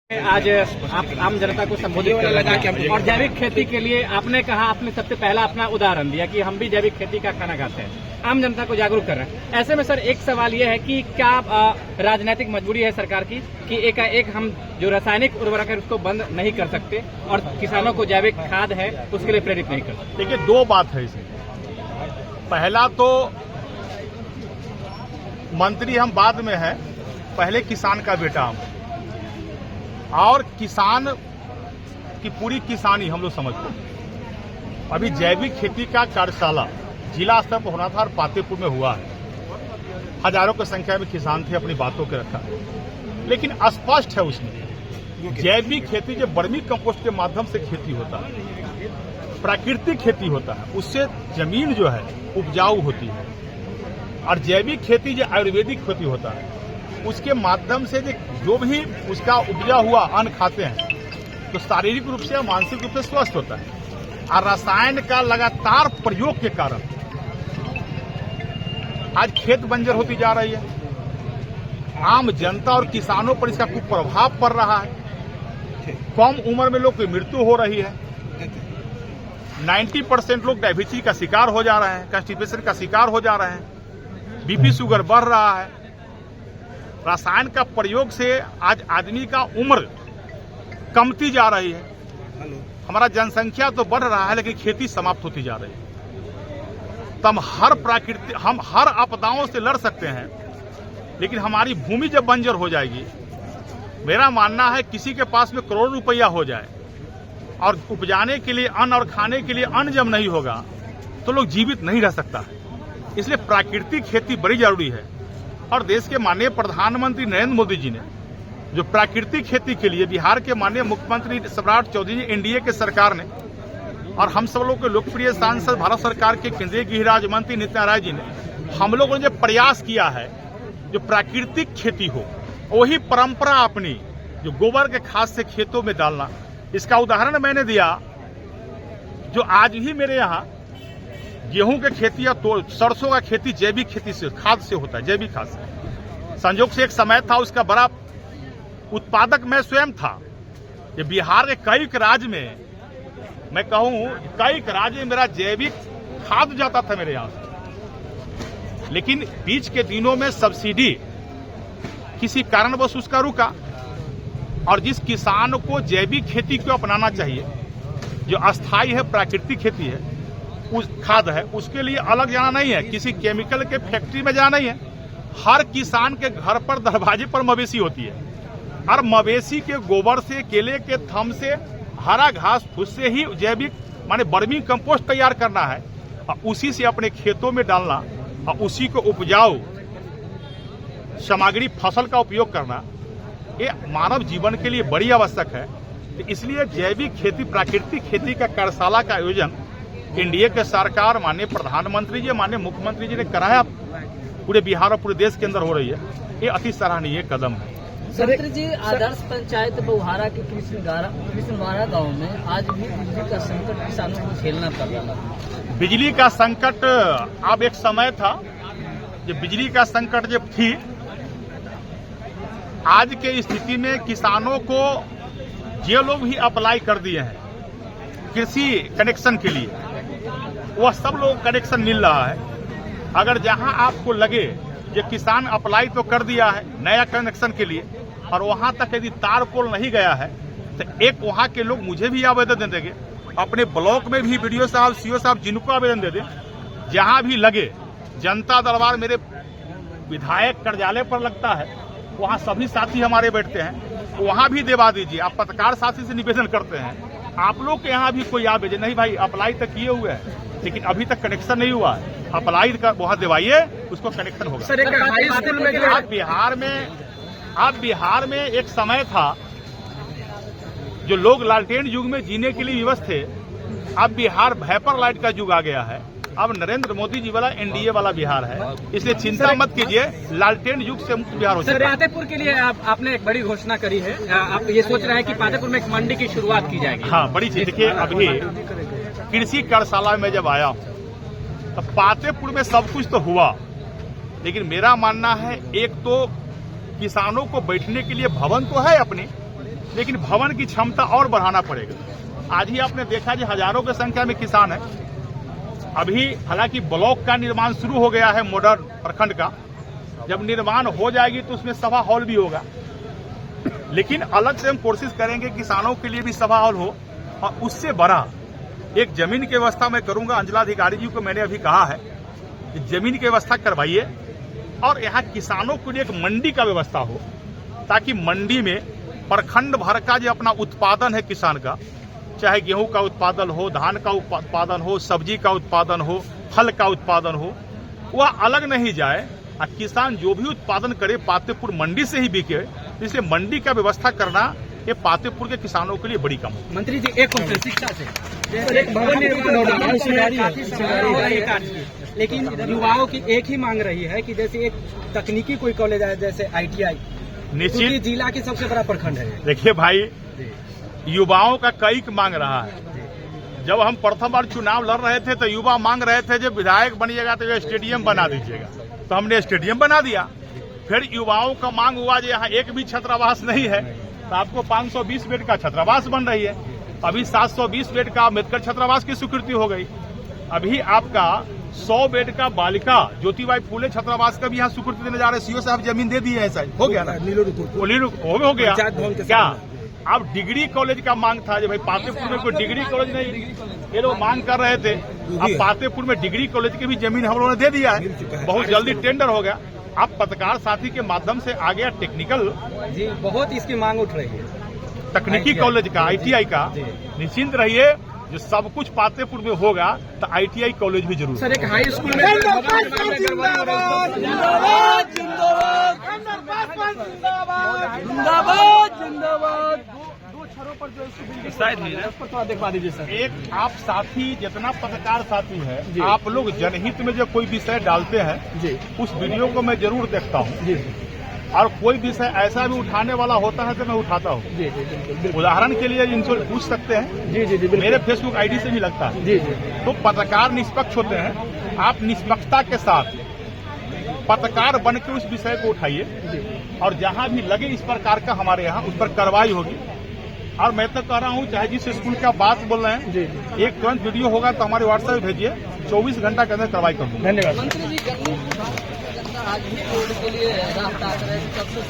आज आप आम जनता को संबोधित कर रहे हैं और जैविक खेती के लिए आपने कहा, आपने सबसे पहला अपना उदाहरण दिया कि हम भी जैविक खेती का खाना खाते हैं, आम जनता को जागरूक कर रहे हैं। ऐसे में सर एक सवाल ये है कि क्या राजनीतिक मजबूरी है सरकार की कि एकाएक हम जो रासायनिक उर्वरक है उसको बंद नहीं कर सकते और किसानों को जैविक खाद है उसके लिए प्रेरित नहीं कर सकते? देखिए, दो बात है इसमें। पहला तो मंत्री हम बाद में है, पहले किसान का बेटा हम, और किसान की पूरी किसानी हम लोग समझते हैं। अभी जैविक खेती का कार्यशाला जिला स्तर पर होना था और पातेपुर में हुआ है। हजारों की संख्या में किसान थे, अपनी बातों के रखा, लेकिन स्पष्ट है उसमें जैविक खेती जो वर्मी कंपोस्ट के माध्यम से खेती होता है, प्राकृतिक खेती होता है, उससे जमीन जो है उपजाऊ होती है। और जैविक खेती जो आयुर्वेदिक खेती होता है उसके माध्यम से जो भी उसका उपजा हुआ अन्न खाते हैं तो शारीरिक रूप से और मानसिक रूप से स्वस्थ होता है। और रसायन का लगातार प्रयोग के कारण आज खेत बंजर होती जा रही है। आम जनता और किसानों पर इसका कुप्रभाव पड़ रहा है। कम उम्र में लोग की मृत्यु हो रही है। 90% लोग डायबिटीज का शिकार हो जा रहे हैं, कॉन्स्टिपेशन का शिकार हो जा रहे हैं, बीपी शुगर बढ़ रहा है। रसायन का प्रयोग से आज आदमी का उम्र कमती जा रही है। हमारा जनसंख्या तो बढ़ रहा है लेकिन खेती समाप्त होती जा रही है। तो हम हर आपदाओं से लड़ सकते हैं, लेकिन हमारी भूमि जब बंजर हो जाएगी, मेरा मानना है किसी के पास में करोड़ रुपया हो जाए और उपजाने के लिए अन्न और खाने के लिए अन्न जब नहीं होगा तो लोग जीवित नहीं रह सकता है। इसलिए प्राकृतिक खेती बड़ी जरूरी है। और देश के माननीय प्रधानमंत्री नरेंद्र मोदी जी ने जो प्राकृतिक खेती के लिए बिहार के माननीय मुख्यमंत्री सम्राट चौधरी जी, एनडीए के सरकार ने, और हम सब लोग के लोकप्रिय सांसद भारत सरकार के केंद्रीय गृह राज्य मंत्री नित्यानंद राय जी ने, हम लोगों ने जो प्रयास किया है जो प्राकृतिक खेती हो, वही परंपरा अपनी जो गोबर के खाद से खेतों में डालना, इसका उदाहरण मैंने दिया। जो आज भी मेरे यहाँ गेहूं के खेती या तो सरसों का खेती जैविक खेती से, खाद से होता है, जैविक खाद से। संयोग से एक समय था उसका बड़ा उत्पादक मैं स्वयं था। ये बिहार के कई राज्य में, मैं कहूं कई राज्य में मेरा जैविक खाद जाता था मेरे यहां से। लेकिन बीच के दिनों में सब्सिडी किसी कारणवश उसका रुका। और जिस किसान को जैविक खेती को अपनाना चाहिए, जो अस्थायी है, प्राकृतिक खेती है, उस खाद है, उसके लिए अलग जाना नहीं है, किसी केमिकल के फैक्ट्री में जाना नहीं है। हर किसान के घर पर दरवाजे पर मवेशी होती है और मवेशी के गोबर से, केले के थम से, हरा घास फूस से ही जैविक माने वर्मी कंपोस्ट तैयार करना है और उसी से अपने खेतों में डालना और उसी को उपजाऊ सामग्री फसल का उपयोग करना, ये मानव जीवन के लिए बड़ी आवश्यक है। तो इसलिए जैविक खेती, प्राकृतिक खेती का कार्यशाला का आयोजन एनडीए के सरकार, माननीय प्रधानमंत्री जी, माननीय मुख्यमंत्री जी ने कराया, पूरे बिहार और पूरे देश के अंदर हो रही है। ये अति सराहनीय कदम है। मंत्री जी, आदर्श पंचायत बहुहारा के कृष्णवाड़ा गांव में आज भी बिजली का संकट किसानों को झेलना पड़ रहा है। बिजली का संकट अब एक समय था जब बिजली का संकट जब थी। आज के स्थिति में किसानों को जो लोग भी अप्लाई कर दिए हैं कृषि कनेक्शन के लिए, वह सब लोग कनेक्शन मिल रहा है। अगर जहां आपको लगे ये किसान अप्लाई तो कर दिया है नया कनेक्शन के लिए और वहां तक यदि तार पोल नहीं गया है तो एक वहां के लोग मुझे भी आवेदन दे देंगे, अपने ब्लॉक में भी बीडीओ साहब, सीओ साहब, जिनको आवेदन दे दें, जहां भी लगे। जनता दरबार मेरे विधायक कार्यालय पर लगता है, वहां सभी साथी हमारे बैठते हैं, वहां भी देवा दीजिए। आप पत्रकार साथी से निवेदन करते हैं, आप लोग के यहाँ भी कोई आ भेजे, नहीं भाई अप्लाई तक किए हुए हैं लेकिन अभी तक कनेक्शन नहीं हुआ है, अप्लाई का वहां दिवाइए, उसको कनेक्शन होगा। सर, हाई स्कूल में आप बिहार में एक समय था जो लोग लालटेन युग में जीने के लिए विवश थे। अब बिहार वेपर लाइट का युग आ गया है। अब नरेंद्र मोदी जी वाला एनडीए वाला बिहार है, इसलिए चिंता मत कीजिए, लालटेन युग से मुक्त बिहार हो जाएगा। सर, पातेपुर के लिए आपने एक बड़ी घोषणा करी है, आप ये सोच रहे हैं कि पातेपुर में एक मंडी की शुरुआत की जाएगी? हाँ, बड़ी चीज। देखिए, अभी कृषि कार्यशाला में जब आया तो पातेपुर में सब कुछ तो हुआ, लेकिन मेरा मानना है एक तो किसानों को बैठने के लिए भवन तो है अपने, लेकिन भवन की क्षमता और बढ़ाना पड़ेगा। आज ही आपने देखा कि हजारों की संख्या में किसान है। अभी हालांकि ब्लॉक का निर्माण शुरू हो गया है, मॉडर्न प्रखंड का। जब निर्माण हो जाएगी तो उसमें सभा हॉल भी होगा, लेकिन अलग से हम कोशिश करेंगे किसानों के लिए भी सभा हॉल हो। और उससे बड़ा एक जमीन की व्यवस्था मैं करूंगा। अंचलाधिकारी जी को मैंने अभी कहा है कि जमीन की व्यवस्था करवाइए और यहाँ किसानों के लिए एक मंडी का व्यवस्था हो, ताकि मंडी में प्रखंड भर का जो अपना उत्पादन है किसान का, चाहे गेहूं का उत्पादन हो, धान का उत्पादन हो, सब्जी का उत्पादन हो, फल का उत्पादन हो, वह अलग नहीं जाए और किसान जो भी उत्पादन करे पातेपुर मंडी से ही बिके। इसलिए मंडी का व्यवस्था करना ये पातेपुर के किसानों के लिए बड़ी काम है। मंत्री जी, एक क्वेश्चन शिक्षा से। एक भवन निर्माण हो रहा है, लेकिन युवाओं की एक ही मांग रही है कि जैसे एक तकनीकी कोई कॉलेज है, जैसे ITI, निश्चित जिला की सबसे बड़ा प्रखंड है। देखिए भाई, युवाओं का कई मांग रहा है। जब हम प्रथम बार चुनाव लड़ रहे थे तो युवा मांग रहे थे जब विधायक बनिएगा तो ये स्टेडियम बना दीजिएगा, तो हमने स्टेडियम बना दिया। फिर युवाओं का मांग हुआ जो यहाँ एक भी छात्रावास नहीं है, तो आपको 520 बेड का छात्रावास बन रही है। अभी 720 बेड का अम्बेडकर छात्रावास की स्वीकृति हो गई। अभी आपका 100 बेड का बालिका ज्योतिबाई फूले छात्रावास का भी यहाँ स्वीकृति देने जा रहे हैं। सीओ साहब जमीन दे दी है, ऐसा हो गया ना, हो गया क्या। अब डिग्री कॉलेज का मांग था, जो भाई पातेपुर में कोई डिग्री कॉलेज नहीं, ये लोग मांग कर रहे थे। अब पातेपुर में डिग्री कॉलेज की भी जमीन हम लोगों ने दे दिया है, बहुत जल्दी टेंडर हो गया। अब पत्रकार साथी के माध्यम से आ गया टेक्निकल जी, बहुत इसकी मांग उठ रही है तकनीकी कॉलेज का, ITI का। निश्चिंत रहिए, जो सब कुछ पातेपुर में होगा तो ITI कॉलेज भी जरूर। सर, एक हाई स्कूल में दिखवा दीजिए सर। एक आप साथी, जितना पत्रकार साथी है, आप लोग जनहित में जो कोई विषय डालते हैं जी, उस वीडियो को मैं जरूर देखता हूँ जी, और कोई विषय ऐसा भी उठाने वाला होता है तो मैं उठाता हूँ। जी, जी, बिल्कुल। उदाहरण के लिए इनसे पूछ सकते हैं, जी, जी, जी, बिल्कुल। मेरे फेसबुक ID से भी लगता है। जी, जी, तो पत्रकार निष्पक्ष होते हैं, आप निष्पक्षता के साथ पत्रकार बन के उस विषय को उठाइए और जहां भी लगे इस प्रकार का हमारे यहाँ उस पर कार्रवाई होगी। और मैं तो कह रहा हूँ, चाहे जिस स्कूल का बात बोल रहे हैं, जी, जी। एक तुरंत वीडियो होगा तो हमारे WhatsApp पे भेजिए, 24 घंटा के अंदर कार्रवाई करूँगा। धन्यवाद। मंत्री जी, जनता आज भी रोड के लिए राह ताक रहे हैं, कब से